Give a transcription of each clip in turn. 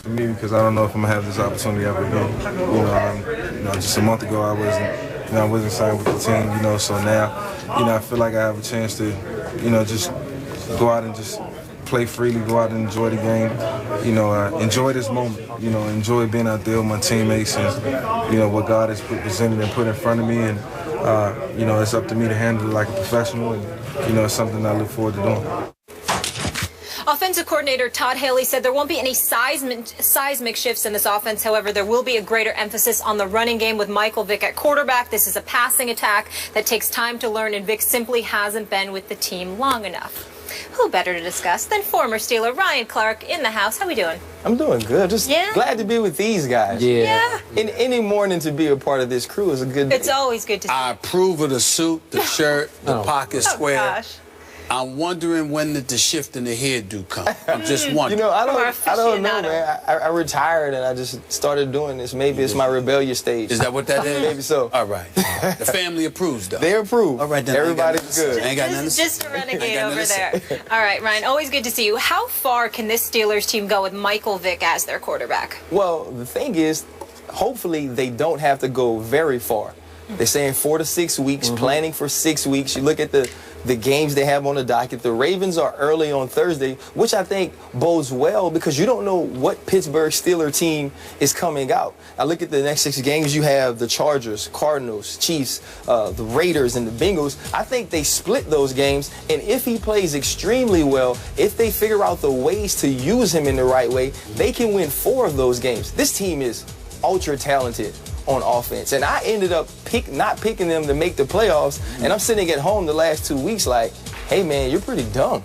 for me because I don't know if I'm gonna have this opportunity ever again. Just a month ago I wasn't signed with the team. So now, I feel like I have a chance to, just go out and just play freely, go out and enjoy the game. Enjoy this moment. Enjoy being out there with my teammates and what God has presented and put in front of me. And it's up to me to handle it like a professional. And it's something I look forward to doing. Offensive coordinator Todd Haley said there won't be any seismic shifts in this offense. However, there will be a greater emphasis on the running game with Michael Vick at quarterback. This is a passing attack that takes time to learn, and Vick simply hasn't been with the team long enough. Who better to discuss than former Steeler Ryan Clark in the house? How we doing? I'm doing good. Just glad to be with these guys. Yeah. In any morning to be a part of this crew is a good day. It's always good to see. I approve of the suit, the shirt, the pocket square. Gosh. I'm wondering when did the shift in the hairdo come. I'm just wondering. I don't know, man. I retired and I just started doing this. Maybe it's my rebellious stage. Is that what that is? Maybe so. All right. The family approves, though. They approve. All right, then. Everybody's good. I ain't got nothing to say. Just a renegade over there. All right, Ryan, always good to see you. How far can this Steelers team go with Michael Vick as their quarterback? Well, the thing is, hopefully they don't have to go very far. They're saying 4 to 6 weeks, planning for 6 weeks. You look at the games they have on the docket. The Ravens are early on Thursday, which I think bodes well because you don't know what Pittsburgh Steelers team is coming out. I look at the next 6 games. You have the Chargers, Cardinals, Chiefs, the Raiders, and the Bengals. I think they split those games, and if he plays extremely well, if they figure out the ways to use him in the right way, they can win 4 of those games. This team is ultra talented on offense, and I ended up not picking them to make the playoffs, and I'm sitting at home the last 2 weeks like, hey man, you're pretty dumb.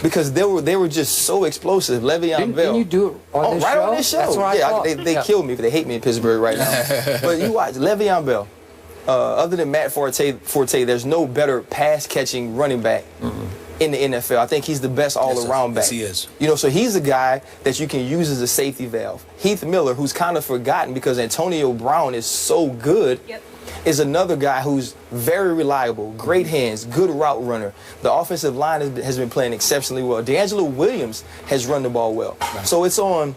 Because they were just so explosive. Le'Veon Bell. Didn't you do it on this show? On this show. That's what I thought. They killed me. They hate me in Pittsburgh right now. But you watch Le'Veon Bell. Other than Matt Forte, there's no better pass-catching running back in the NFL. I think he's the best all-around back. Yes, he is. So he's a guy that you can use as a safety valve. Heath Miller, who's kind of forgotten because Antonio Brown is so good, is another guy who's very reliable, great hands, good route runner. The offensive line has been playing exceptionally well. D'Angelo Williams has run the ball well. So it's on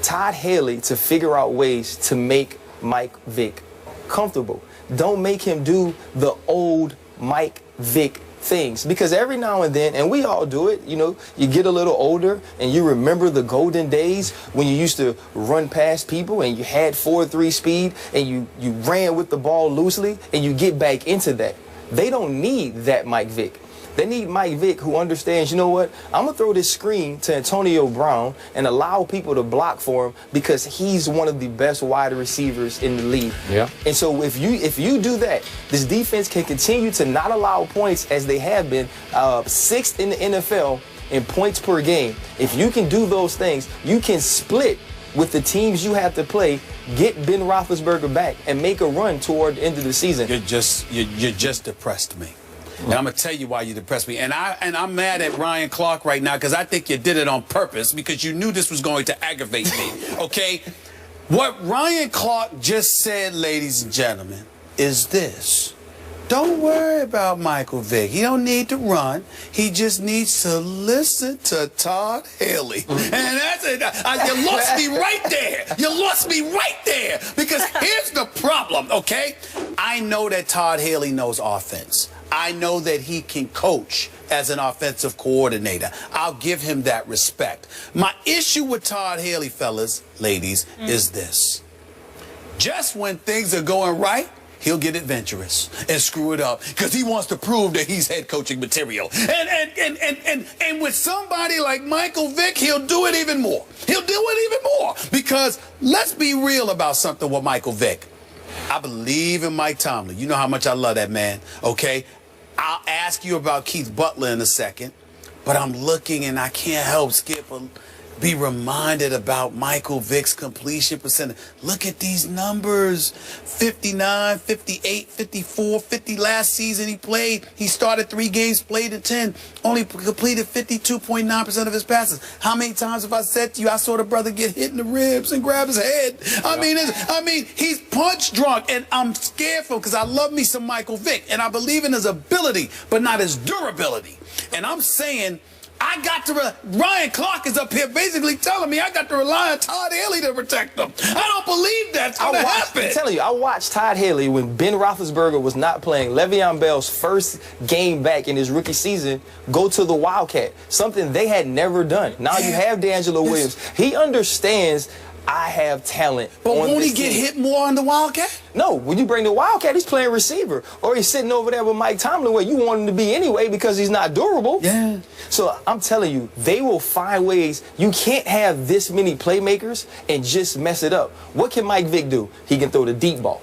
Todd Haley to figure out ways to make Mike Vick comfortable. Don't make him do the old Mike Vick things, because every now and then, and we all do it, you get a little older and you remember the golden days when you used to run past people and you had 4.3 speed and you ran with the ball loosely, and you get back into that. They don't need that Mike Vick. They need Mike Vick who understands, you know what, I'm going to throw this screen to Antonio Brown and allow people to block for him because he's one of the best wide receivers in the league. Yeah. And so if you do that, this defense can continue to not allow points as they have been, 6th in the NFL in points per game. If you can do those things, you can split with the teams you have to play, get Ben Roethlisberger back, and make a run toward the end of the season. You just depressed me. And I'm going to tell you why you depressed me. And I'm mad at Ryan Clark right now because I think you did it on purpose because you knew this was going to aggravate me, okay? What Ryan Clark just said, ladies and gentlemen, is this. Don't worry about Michael Vick. He don't need to run. He just needs to listen to Todd Haley. And that's it. You lost me right there. You lost me right there. Because here's the problem, okay? I know that Todd Haley knows offense. I know that he can coach as an offensive coordinator. I'll give him that respect. My issue with Todd Haley, fellas, ladies, is this. Just when things are going right, he'll get adventurous and screw it up because he wants to prove that he's head coaching material. And with somebody like Michael Vick, he'll do it even more. He'll do it even more because let's be real about something with Michael Vick. I believe in Mike Tomlin. You know how much I love that man, okay? I'll ask you about Keith Butler in a second, but I'm looking and I can't help be reminded about Michael Vick's completion percentage. Look at these numbers. 59, 58, 54, 50 last season he played. He started 3 games, played in 10, only completed 52.9% of his passes. How many times have I said to you, I saw the brother get hit in the ribs and grab his head? I mean, he's punch drunk, and I'm scared for him because I love me some Michael Vick, and I believe in his ability, but not his durability. And I'm saying, Ryan Clark is up here basically telling me I got to rely on Todd Haley to protect them. I don't believe that's going to happen. I'm telling you, I watched Todd Haley when Ben Roethlisberger was not playing. Le'Veon Bell's first game back in his rookie season, go to the Wildcat, something they had never done. Now you have D'Angelo Williams. He understands I have talent. But won't he get hit more on the Wildcat? No, when you bring the Wildcat, he's playing receiver. Or he's sitting over there with Mike Tomlin where you want him to be anyway because he's not durable. Yeah. So I'm telling you, they will find ways. You can't have this many playmakers and just mess it up. What can Mike Vick do? He can throw the deep ball.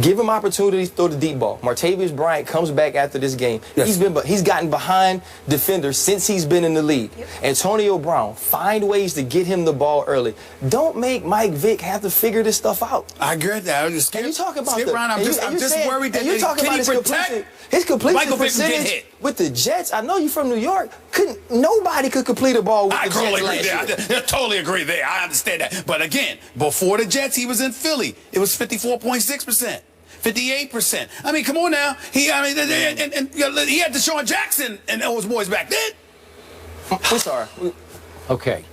Give him opportunity to throw the deep ball. Martavis Bryant comes back after this game. Yes. He's gotten behind defenders since he's been in the league. Yep. Antonio Brown, find ways to get him the ball early. Don't make Mike Vick have to figure this stuff out. I agree that. I'm just And you talk about I'm just worried that you talking about his completion percentage with the Jets. I know you're from New York. Nobody could complete a ball with the Jets last year. I totally agree there. I understand that. But again, before the Jets, he was in Philly. It was 54.6%. 58%. I mean, come on now. He had Deshaun Jackson and those boys back then. We're sorry. Okay.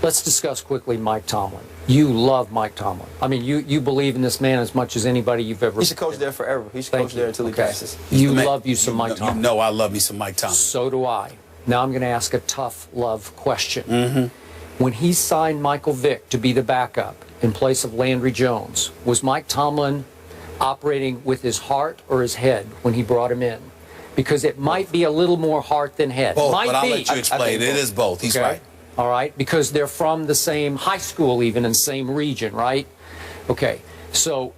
Let's discuss quickly Mike Tomlin. You love Mike Tomlin. I mean, you believe in this man as much as anybody you've ever. He should coach there forever. He should coach there until he passes. You love you some Mike Tomlin. You know I love me some Mike Tomlin. So do I. Now I'm going to ask a tough love question. When he signed Michael Vick to be the backup in place of Landry Jones, was Mike Tomlin operating with his heart or his head when he brought him in? Because it might be a little more heart than head. Both, might but I'll be. let you explain. It is both. He's right. All right, because they're from the same high school, even in the same region, right? Okay, so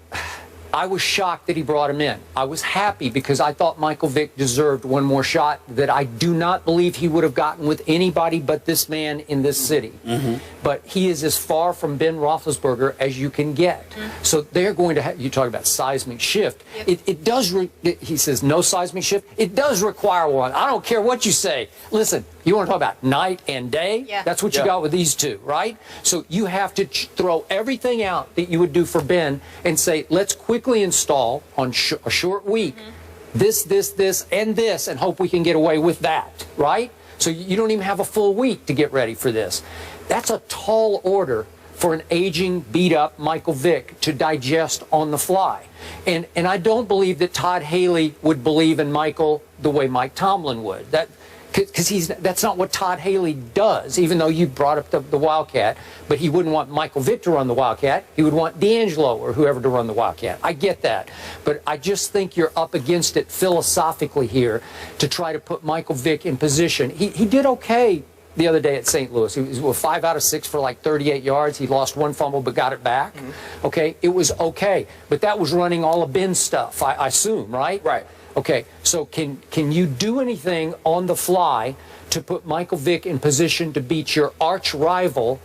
I was shocked that he brought him in. I was happy because I thought Michael Vick deserved one more shot that I do not believe he would have gotten with anybody but this man in this city. But he is as far from Ben Roethlisberger as you can get. So they're going to have, you talk about seismic shift. It does, he says no seismic shift. It does require one. I don't care what you say. Listen, you want to talk about night and day? Yeah. That's what you got with these two, right? So you have to throw everything out that you would do for Ben and say, let's quickly install on a short week this, and hope we can get away with that, right? So you don't even have a full week to get ready for this. That's a tall order for an aging, beat-up Michael Vick to digest on the fly. And I don't believe that Todd Haley would believe in Michael the way Mike Tomlin would. Because that's not what Todd Haley does, even though you brought up the Wildcat. But he wouldn't want Michael Vick to run the Wildcat. He would want D'Angelo or whoever to run the Wildcat. I get that. But I just think you're up against it philosophically here to try to put Michael Vick in position. He did okay the other day at St. Louis. He was 5 out of 6 for like 38 yards. He lost one fumble but got it back. Okay, it was okay. But that was running all of Ben's stuff, I assume, right? Right. Okay, so can you do anything on the fly to put Michael Vick in position to beat your arch rival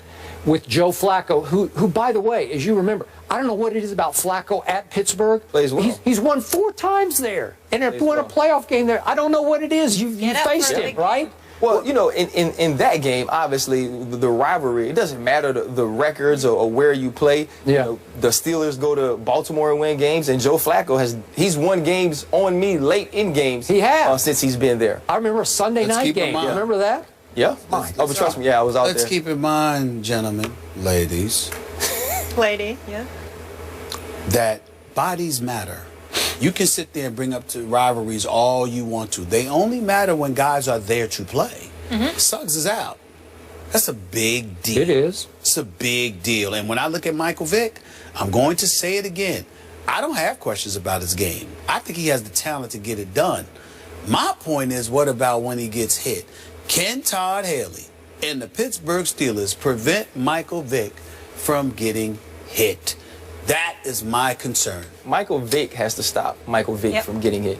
with Joe Flacco, who by the way, as you remember, I don't know what it is about Flacco at Pittsburgh. Plays well. He's won 4 times there and won a playoff game there. I don't know what it is. You faced him, right? Well, you know, in that game, obviously, the rivalry, it doesn't matter the records or where you play. Yeah. You know, the Steelers go to Baltimore and win games, and Joe Flacco he's won games on me late in games. He has. Since he's been there. I remember a Sunday night game. You remember that? Yeah. Oh, but trust me, yeah, I was out there. Let's keep in mind, gentlemen, ladies, Lady, yeah. that bodies matter. You can sit there and bring up to rivalries all you want to. They only matter when guys are there to play. Suggs is out. That's a big deal. It is. It's a big deal. And when I look at Michael Vick, I'm going to say it again. I don't have questions about his game. I think he has the talent to get it done. My point is, what about when he gets hit? Can Todd Haley and the Pittsburgh Steelers prevent Michael Vick from getting hit? That is my concern. Michael Vick has to stop Michael Vick from getting hit.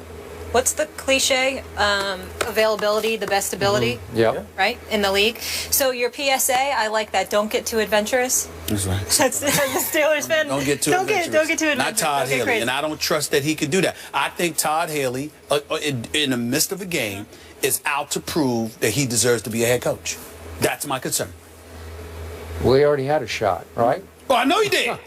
What's the cliche? Availability, the best ability. Yep. Right? In the league. So your PSA, I like that. Don't get too adventurous. That's right. That's the Steelers fan. Don't get too adventurous. Don't get too adventurous. Not Todd Haley. Crazy. And I don't trust that he could do that. I think Todd Haley, in the midst of a game, is out to prove that he deserves to be a head coach. That's my concern. Well, he already had a shot, right? Oh, I know he did.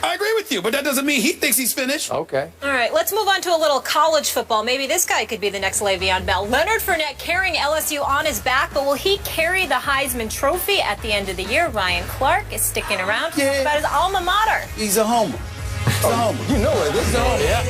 I agree with you, but that doesn't mean he thinks he's finished. Okay. All right, let's move on to a little college football. Maybe this guy could be the next Le'Veon Bell. Leonard Fournette carrying LSU on his back, but will he carry the Heisman Trophy at the end of the year? Ryan Clark is sticking around to talk about his alma mater. He's a homer. He's a homer. You know it. This is Yeah.